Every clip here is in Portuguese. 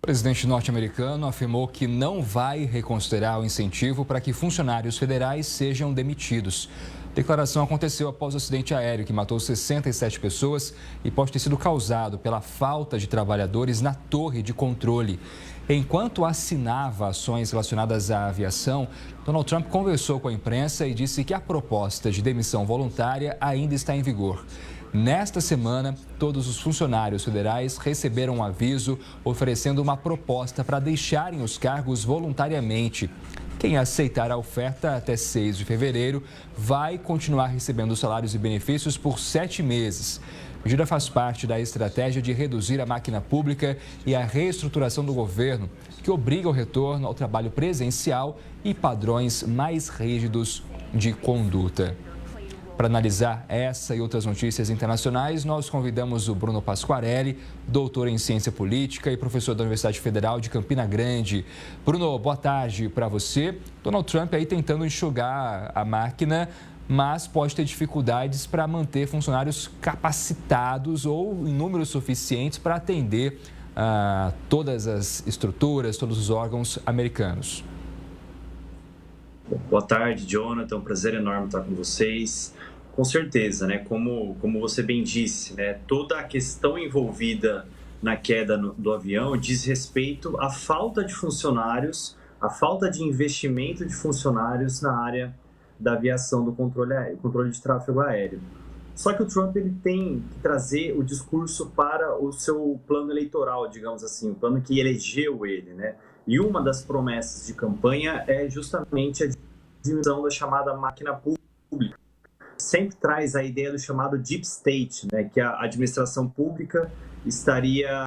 O presidente norte-americano afirmou que não vai reconsiderar o incentivo para que funcionários federais sejam demitidos. A declaração aconteceu após o acidente aéreo que matou 67 pessoas e pode ter sido causado pela falta de trabalhadores na torre de controle. Enquanto assinava ações relacionadas à aviação, Donald Trump conversou com a imprensa e disse que a proposta de demissão voluntária ainda está em vigor. Nesta semana, todos os funcionários federais receberam um aviso oferecendo uma proposta para deixarem os cargos voluntariamente. Quem aceitar a oferta até 6 de fevereiro vai continuar recebendo salários e benefícios por 7 meses. A medida faz parte da estratégia de reduzir a máquina pública e a reestruturação do governo, que obriga o retorno ao trabalho presencial e padrões mais rígidos de conduta. Para analisar essa e outras notícias internacionais, nós convidamos o Bruno Pasquarelli, doutor em ciência política e professor da Universidade Federal de Campina Grande. Bruno, boa tarde para você. Donald Trump aí tentando enxugar a máquina, mas pode ter dificuldades para manter funcionários capacitados ou em números suficientes para atender todas as estruturas, todos os órgãos americanos. Boa tarde, Jonathan. É um prazer enorme estar com vocês. Com certeza, né? Como você bem disse, né? Toda a questão envolvida na queda do avião diz respeito à falta de funcionários, à falta de investimento de funcionários na área da aviação, do controle de tráfego aéreo. Só que o Trump ele tem que trazer o discurso para o seu plano eleitoral, digamos assim, o plano que elegeu ele, né? E uma das promessas de campanha é justamente a diminuição da chamada máquina pública. Sempre traz a ideia do chamado deep state, né? Que a administração pública estaria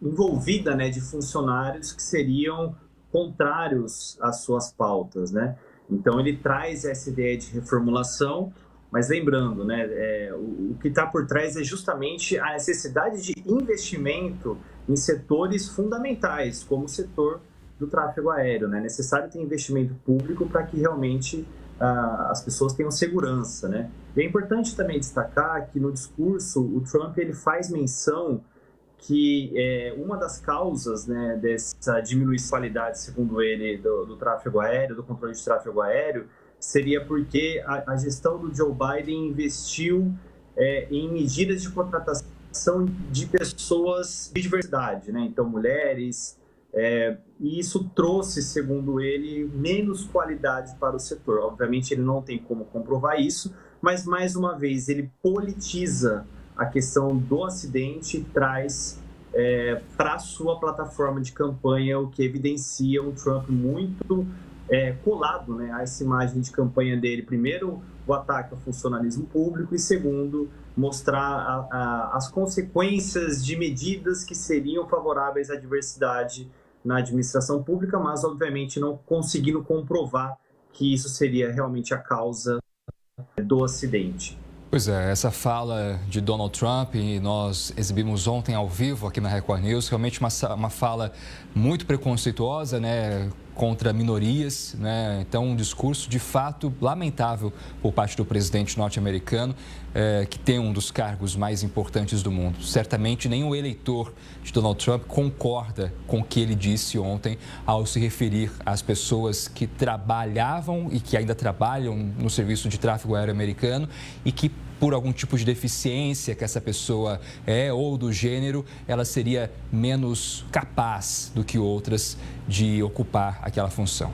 envolvida, né, de funcionários que seriam contrários às suas pautas, né? Então ele traz essa ideia de reformulação, mas lembrando, né, o que está por trás é justamente a necessidade de investimento em setores fundamentais, como o setor do tráfego aéreo, né? É necessário ter investimento público para que realmente as pessoas tenham segurança, né? E é importante também destacar que no discurso o Trump ele faz menção que uma das causas, né, dessa diminuição de qualidade, segundo ele, do tráfego aéreo, do controle de tráfego aéreo, seria porque a gestão do Joe Biden investiu em medidas de contratação de pessoas de diversidade, né? Então, mulheres, e isso trouxe, segundo ele, menos qualidade para o setor. Obviamente, ele não tem como comprovar isso, mas, mais uma vez, ele politiza a questão do acidente e traz para a sua plataforma de campanha, o que evidencia um Trump muito colado, né, a essa imagem de campanha dele. Primeiro, o ataque ao funcionalismo público e, segundo, mostrar as consequências de medidas que seriam favoráveis à diversidade na administração pública, mas, obviamente, não conseguindo comprovar que isso seria realmente a causa do acidente. Pois é, essa fala de Donald Trump, e nós exibimos ontem ao vivo aqui na Record News, realmente uma fala muito preconceituosa, né, contra minorias, né? Então, um discurso de fato lamentável por parte do presidente norte-americano, que tem um dos cargos mais importantes do mundo. Certamente nenhum eleitor de Donald Trump concorda com o que ele disse ontem ao se referir às pessoas que trabalhavam e que ainda trabalham no serviço de tráfego aéreo americano e que, por algum tipo de deficiência que essa pessoa ou do gênero, ela seria menos capaz do que outras de ocupar aquela função.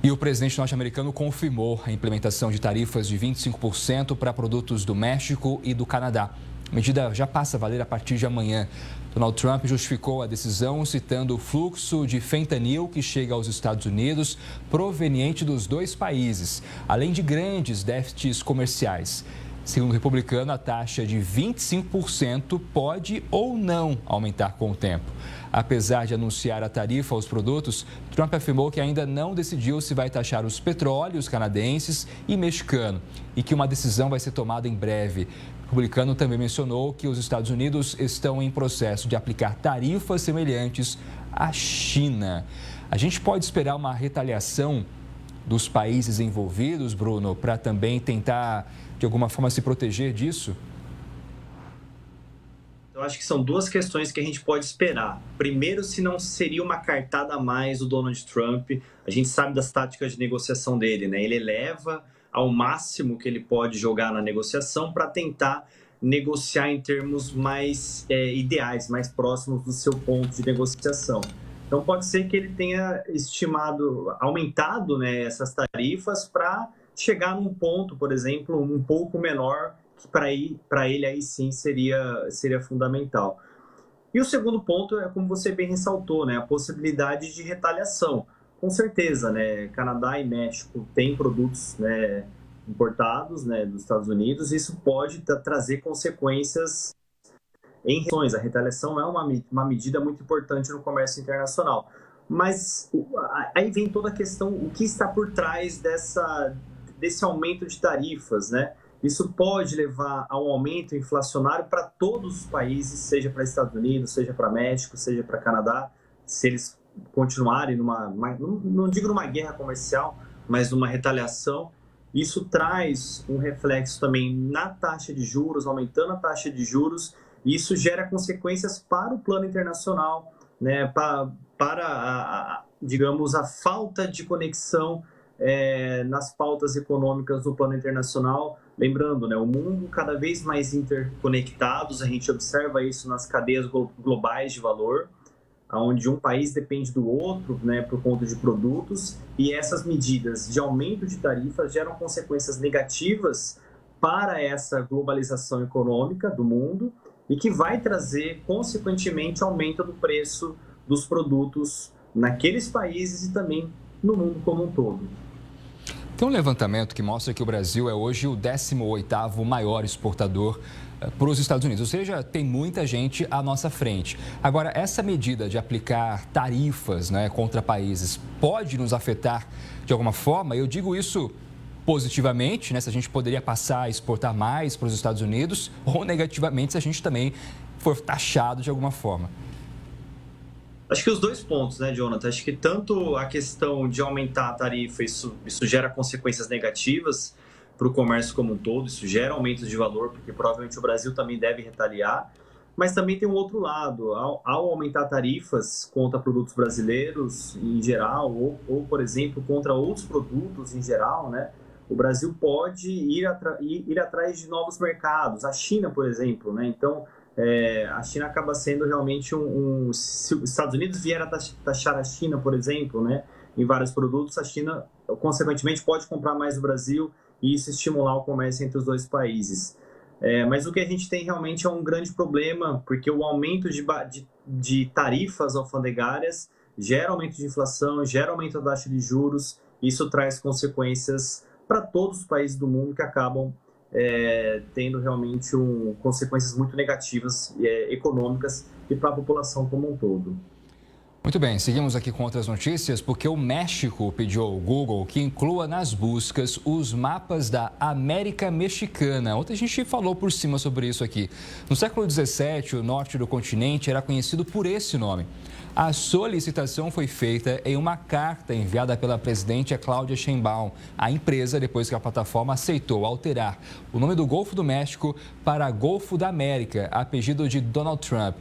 E o presidente norte-americano confirmou a implementação de tarifas de 25% para produtos do México e do Canadá. A medida já passa a valer a partir de amanhã. Donald Trump justificou a decisão citando o fluxo de fentanil que chega aos Estados Unidos proveniente dos dois países, além de grandes déficits comerciais. Segundo o republicano, a taxa de 25% pode ou não aumentar com o tempo. Apesar de anunciar a tarifa aos produtos, Trump afirmou que ainda não decidiu se vai taxar os petróleos canadenses e mexicano e que uma decisão vai ser tomada em breve. O republicano também mencionou que os Estados Unidos estão em processo de aplicar tarifas semelhantes à China. A gente pode esperar uma retaliação dos países envolvidos, Bruno, para também tentar, de alguma forma, se proteger disso? Eu acho que são duas questões que a gente pode esperar. Primeiro, se não seria uma cartada a mais do Donald Trump. A gente sabe das táticas de negociação dele, né? Ele eleva ao máximo que ele pode jogar na negociação para tentar negociar em termos mais ideais, mais próximos do seu ponto de negociação. Então, pode ser que ele tenha aumentado, né, essas tarifas para chegar num ponto, por exemplo, um pouco menor, que para ele aí sim seria fundamental. E o segundo ponto é, como você bem ressaltou, né, a possibilidade de retaliação. Com certeza, né, Canadá e México têm produtos, né, importados, né, dos Estados Unidos, e isso pode trazer consequências em relações. A retaliação é uma medida muito importante no comércio internacional. Mas aí vem toda a questão, o que está por trás desse aumento de tarifas, né? Isso pode levar a um aumento inflacionário para todos os países, seja para Estados Unidos, seja para México, seja para Canadá, se eles continuarem não digo numa guerra comercial, mas numa retaliação. Isso traz um reflexo também na taxa de juros, aumentando a taxa de juros, e isso gera consequências para o plano internacional, né, digamos, a falta de conexão nas pautas econômicas do plano internacional. Lembrando, né, o mundo cada vez mais interconectados, a gente observa isso nas cadeias globais de valor, onde um país depende do outro, né, por conta de produtos, e essas medidas de aumento de tarifas geram consequências negativas para essa globalização econômica do mundo e que vai trazer, consequentemente, aumento do preço dos produtos naqueles países e também no mundo como um todo. Tem um levantamento que mostra que o Brasil é hoje o 18º maior exportador para os Estados Unidos, ou seja, tem muita gente à nossa frente. Agora, essa medida de aplicar tarifas, né, contra países pode nos afetar de alguma forma? Eu digo isso positivamente, né, se a gente poderia passar a exportar mais para os Estados Unidos, ou negativamente, se a gente também for taxado de alguma forma. Acho que os dois pontos, né, Jonathan? Acho que tanto a questão de aumentar a tarifa, isso gera consequências negativas para o comércio como um todo, isso gera aumentos de valor, porque provavelmente o Brasil também deve retaliar, mas também tem um outro lado. Ao aumentar tarifas contra produtos brasileiros em geral, ou por exemplo, contra outros produtos em geral, né, o Brasil pode ir atrás de novos mercados. A China, por exemplo, né? Então, a China acaba sendo realmente se os Estados Unidos vier a taxar a China, por exemplo, né, em vários produtos, a China, consequentemente, pode comprar mais do Brasil e isso estimular o comércio entre os dois países. Mas o que a gente tem realmente é um grande problema, porque o aumento de tarifas alfandegárias gera aumento de inflação, gera aumento da taxa de juros, e isso traz consequências para todos os países do mundo que acabam tendo realmente consequências muito negativas econômicas e para a população como um todo. Muito bem, seguimos aqui com outras notícias, porque o México pediu ao Google que inclua nas buscas os mapas da América Mexicana. Ontem a gente falou por cima sobre isso aqui. No século XVII, o norte do continente era conhecido por esse nome. A solicitação foi feita em uma carta enviada pela presidente Cláudia Sheinbaum à empresa, depois que a plataforma aceitou alterar o nome do Golfo do México para Golfo da América, a pedido de Donald Trump.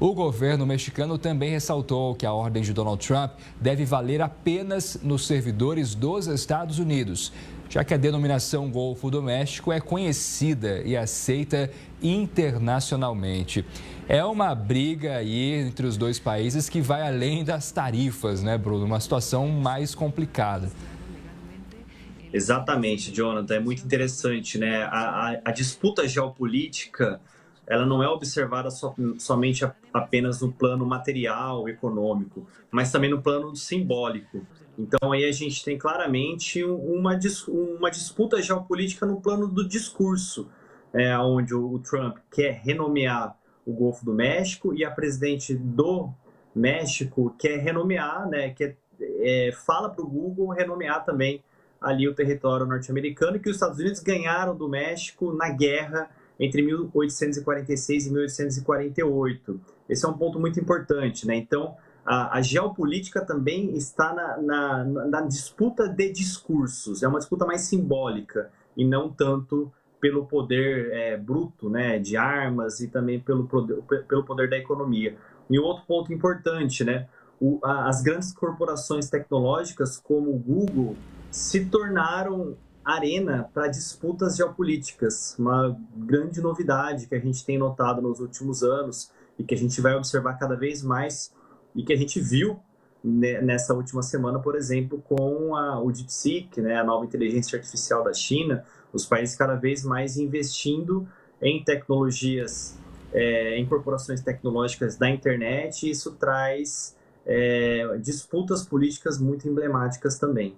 O governo mexicano também ressaltou que a ordem de Donald Trump deve valer apenas nos servidores dos Estados Unidos, já que a denominação Golfo do México é conhecida e aceita internacionalmente. É uma briga aí entre os dois países que vai além das tarifas, né, Bruno? Uma situação mais complicada. Exatamente, Jonathan. É muito interessante, né? A disputa geopolítica, ela não é observada somente apenas no plano material, econômico, mas também no plano simbólico. Então, aí a gente tem claramente uma disputa geopolítica no plano do discurso, onde o Trump quer renomear o Golfo do México e a presidente do México quer renomear, né, fala para o Google renomear também ali o território norte-americano, que os Estados Unidos ganharam do México na guerra entre 1846 e 1848. Esse é um ponto muito importante, né? Então, a geopolítica também está na disputa de discursos. É uma disputa mais simbólica e não tanto pelo poder bruto, né, de armas e também pelo poder da economia. E outro ponto importante, né, as grandes corporações tecnológicas como o Google se tornaram arena para disputas geopolíticas, uma grande novidade que a gente tem notado nos últimos anos e que a gente vai observar cada vez mais e que a gente viu nessa última semana, por exemplo, com o DeepSeek, né, a nova inteligência artificial da China, os países cada vez mais investindo em tecnologias, em corporações tecnológicas da internet, e isso traz disputas políticas muito emblemáticas também.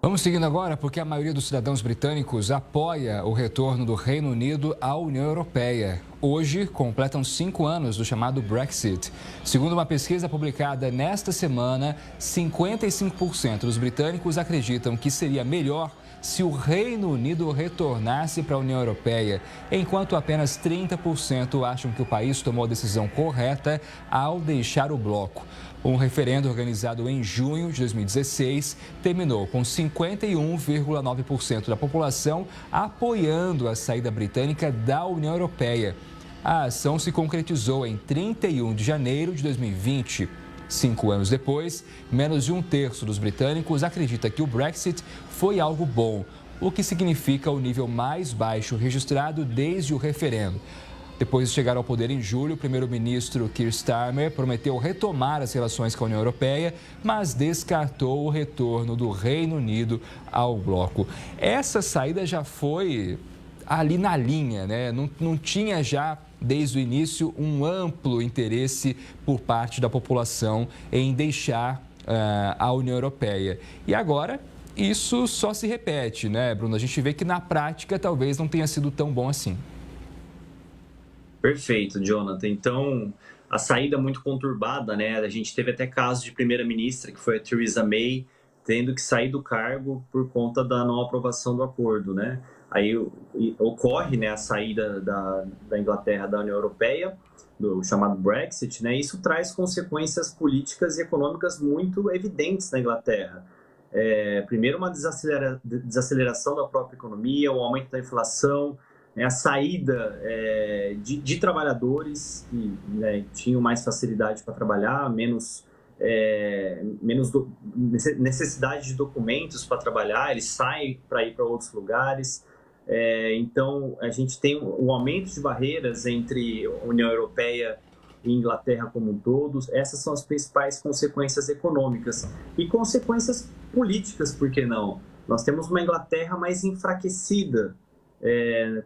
Vamos seguindo agora, porque a maioria dos cidadãos britânicos apoia o retorno do Reino Unido à União Europeia. Hoje, completam 5 anos do chamado Brexit. Segundo uma pesquisa publicada nesta semana, 55% dos britânicos acreditam que seria melhor se o Reino Unido retornasse para a União Europeia, enquanto apenas 30% acham que o país tomou a decisão correta ao deixar o bloco. Um referendo organizado em junho de 2016 terminou com 51,9% da população apoiando a saída britânica da União Europeia. A ação se concretizou em 31 de janeiro de 2020. 5 anos depois, menos de 1/3 dos britânicos acredita que o Brexit foi algo bom, o que significa o nível mais baixo registrado desde o referendo. Depois de chegar ao poder em julho, o primeiro-ministro Keir Starmer prometeu retomar as relações com a União Europeia, mas descartou o retorno do Reino Unido ao bloco. Essa saída já foi ali na linha, né? Não tinha já, desde o início, um amplo interesse por parte da população em deixar a União Europeia. E agora, isso só se repete, né, Bruno? A gente vê que na prática talvez não tenha sido tão bom assim. Perfeito, Jonathan. Então, a saída muito conturbada, né? A gente teve até casos de primeira-ministra, que foi a Theresa May, tendo que sair do cargo por conta da não aprovação do acordo, né? Aí ocorre, né, a saída da Inglaterra da União Europeia, do chamado Brexit, né? Isso traz consequências políticas e econômicas muito evidentes na Inglaterra. Primeiro, uma desaceleração da própria economia, o aumento da inflação, a saída de trabalhadores que, né, tinham mais facilidade para trabalhar, menos necessidade de documentos para trabalhar, eles saem para ir para outros lugares. Então, a gente tem um aumento de barreiras entre a União Europeia e Inglaterra como um todo. Essas são as principais consequências econômicas. E consequências políticas, por que não? Nós temos uma Inglaterra mais enfraquecida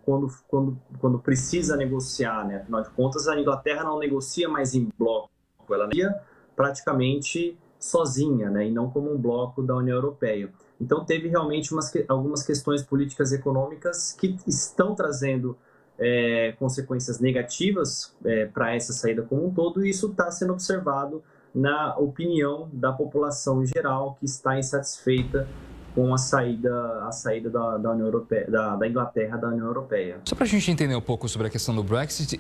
quando precisa negociar, né? Afinal de contas, a Inglaterra não negocia mais em bloco, ela negocia praticamente sozinha, né? E não como um bloco da União Europeia. Então, teve realmente algumas questões políticas e econômicas que estão trazendo consequências negativas para essa saída como um todo, e isso está sendo observado na opinião da população em geral, que está insatisfeita com a saída da União Europeia, da Inglaterra da União Europeia. Só para a gente entender um pouco sobre a questão do Brexit,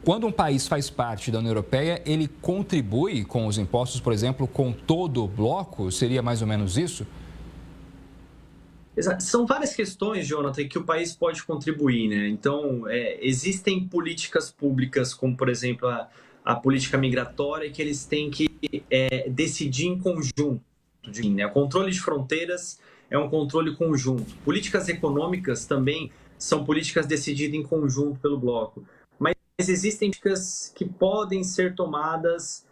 quando um país faz parte da União Europeia, ele contribui com os impostos, por exemplo, com todo o bloco? Seria mais ou menos isso? Exato. São várias questões, Jonathan, que o país pode contribuir, né? Então, existem políticas públicas, como, por exemplo, a política migratória, que eles têm que decidir em conjunto. O controle de fronteiras é um controle conjunto. Políticas econômicas também são políticas decididas em conjunto pelo bloco. Mas existem políticas que podem ser tomadas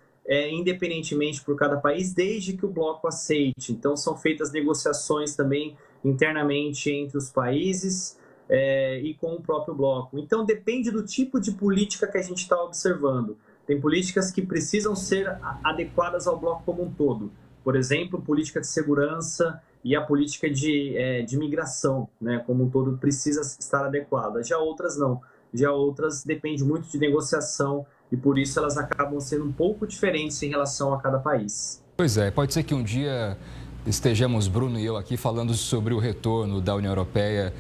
independentemente por cada país, desde que o bloco aceite. Então, são feitas negociações também internamente entre os países e com o próprio bloco. Então, depende do tipo de política que a gente está observando. Tem políticas que precisam ser adequadas ao bloco como um todo. Por exemplo, política de segurança e a política de migração, né, como um todo, precisa estar adequada. Já outras não. Já outras depende muito de negociação e, por isso, elas acabam sendo um pouco diferentes em relação a cada país. Pois é, pode ser que um dia estejamos, Bruno e eu, aqui falando sobre o retorno da União Europeia,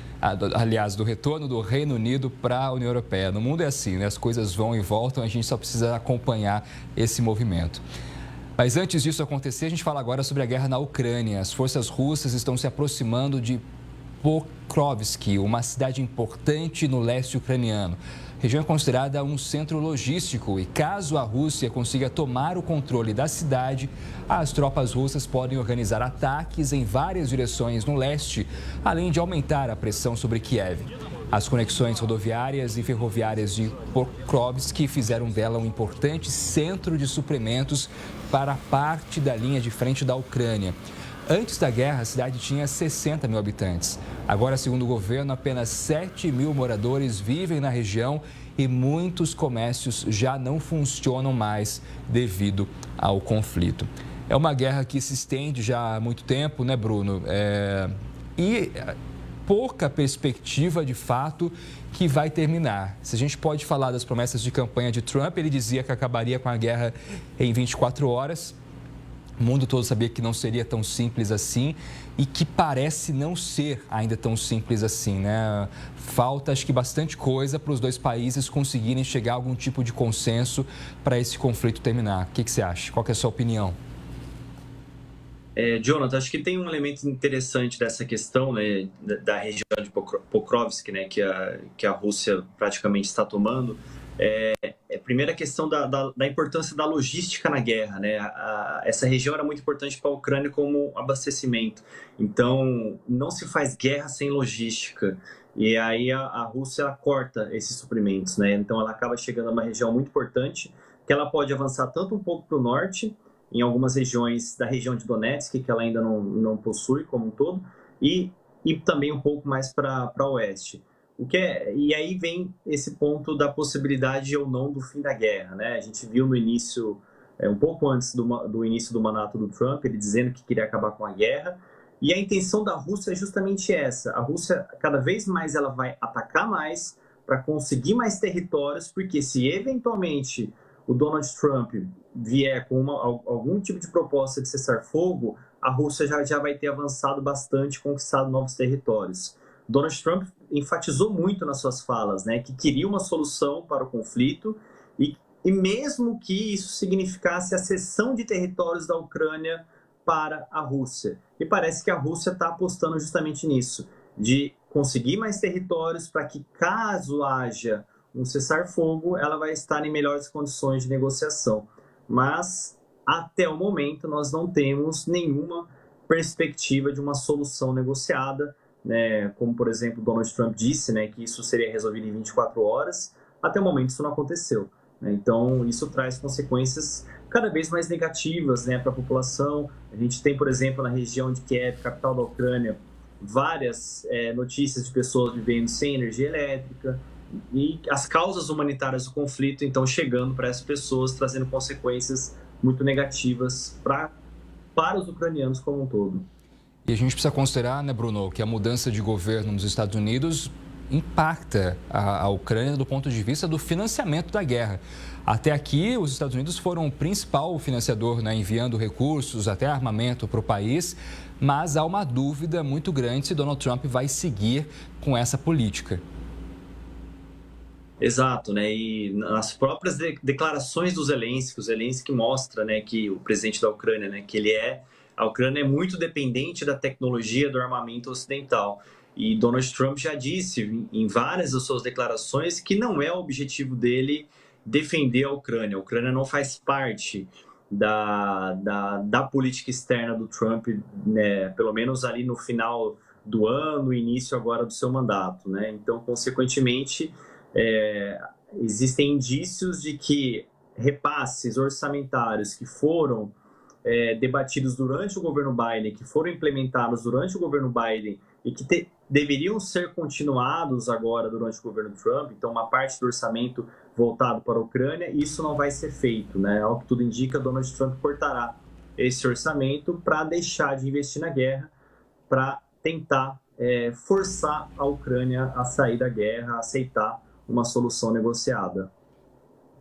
aliás, do retorno do Reino Unido para a União Europeia. No mundo é assim, né? As coisas vão e voltam, a gente só precisa acompanhar esse movimento. Mas antes disso acontecer, a gente fala agora sobre a guerra na Ucrânia. As forças russas estão se aproximando de Pokrovsk, uma cidade importante no leste ucraniano. A região é considerada um centro logístico e, caso a Rússia consiga tomar o controle da cidade, as tropas russas podem organizar ataques em várias direções no leste, além de aumentar a pressão sobre Kiev. As conexões rodoviárias e ferroviárias de Pokrovsk fizeram dela um importante centro de suprimentos para parte da linha de frente da Ucrânia. Antes da guerra, a cidade tinha 60 mil habitantes. Agora, segundo o governo, apenas 7 mil moradores vivem na região e muitos comércios já não funcionam mais devido ao conflito. É uma guerra que se estende já há muito tempo, né, Bruno? E pouca perspectiva, de fato, que vai terminar. Se a gente pode falar das promessas de campanha de Trump, ele dizia que acabaria com a guerra em 24 horas. O mundo todo sabia que não seria tão simples assim e que parece não ser ainda tão simples assim, né? Falta, acho que, bastante coisa para os dois países conseguirem chegar a algum tipo de consenso para esse conflito terminar. O que você acha? Qual que é a sua opinião? Jonathan, acho que tem um elemento interessante dessa questão, né, da região de Pokrovsk, né, que a Rússia praticamente está tomando. A primeira questão da importância da logística na guerra, né? Essa região era muito importante para a Ucrânia como abastecimento. Então, não se faz guerra sem logística. E aí a Rússia corta esses suprimentos, né? Então, ela acaba chegando a uma região muito importante, que ela pode avançar tanto um pouco para o norte, em algumas regiões da região de Donetsk, que ela ainda não possui como um todo, e também um pouco mais para oeste. E aí vem esse ponto da possibilidade ou não do fim da guerra, né? A gente viu no início, um pouco antes do início do mandato do Trump, ele dizendo que queria acabar com a guerra. E a intenção da Rússia é justamente essa. A Rússia, cada vez mais, ela vai atacar mais para conseguir mais territórios, porque se eventualmente o Donald Trump vier com algum tipo de proposta de cessar-fogo, a Rússia já vai ter avançado bastante, conquistado novos territórios. Donald Trump enfatizou muito nas suas falas, né, que queria uma solução para o conflito e mesmo que isso significasse a cessão de territórios da Ucrânia para a Rússia. E parece que a Rússia está apostando justamente nisso, de conseguir mais territórios para que, caso haja um cessar-fogo, ela vai estar em melhores condições de negociação. Mas, até o momento, nós não temos nenhuma perspectiva de uma solução negociada, né? Como, por exemplo, Donald Trump disse, né, que isso seria resolvido em 24 horas. Até o momento, isso não aconteceu, né? Então, isso traz consequências cada vez mais negativas, né, para a população. A gente tem, por exemplo, na região de Kiev, capital da Ucrânia, várias notícias de pessoas vivendo sem energia elétrica, e as causas humanitárias do conflito, então, chegando para essas pessoas, trazendo consequências muito negativas para os ucranianos como um todo. E a gente precisa considerar, né, Bruno, que a mudança de governo nos Estados Unidos impacta a Ucrânia do ponto de vista do financiamento da guerra. Até aqui, os Estados Unidos foram o principal financiador, né, enviando recursos, até armamento para o país, mas há uma dúvida muito grande se Donald Trump vai seguir com essa política. Exato, né? E nas próprias declarações do Zelensky, o Zelensky mostra, né, que o presidente da Ucrânia, né, que a Ucrânia é muito dependente da tecnologia do armamento ocidental. E Donald Trump já disse em várias das suas declarações que não é o objetivo dele defender a Ucrânia. A Ucrânia não faz parte da política externa do Trump, né, pelo menos ali no final do ano, início agora do seu mandato, né? Então, consequentemente, existem indícios de que repasses orçamentários que foram debatidos durante o governo Biden, que foram implementados durante o governo Biden e que deveriam ser continuados agora durante o governo Trump, então uma parte do orçamento voltado para a Ucrânia, isso não vai ser feito, né? Ao que tudo indica, Donald Trump cortará esse orçamento para deixar de investir na guerra, para tentar forçar a Ucrânia a sair da guerra, a aceitar uma solução negociada.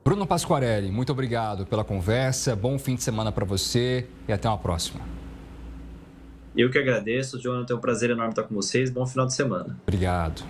Bruno Pasquarelli, muito obrigado pela conversa, bom fim de semana para você e até uma próxima. Eu que agradeço, Jonathan, é um prazer enorme estar com vocês, bom final de semana. Obrigado.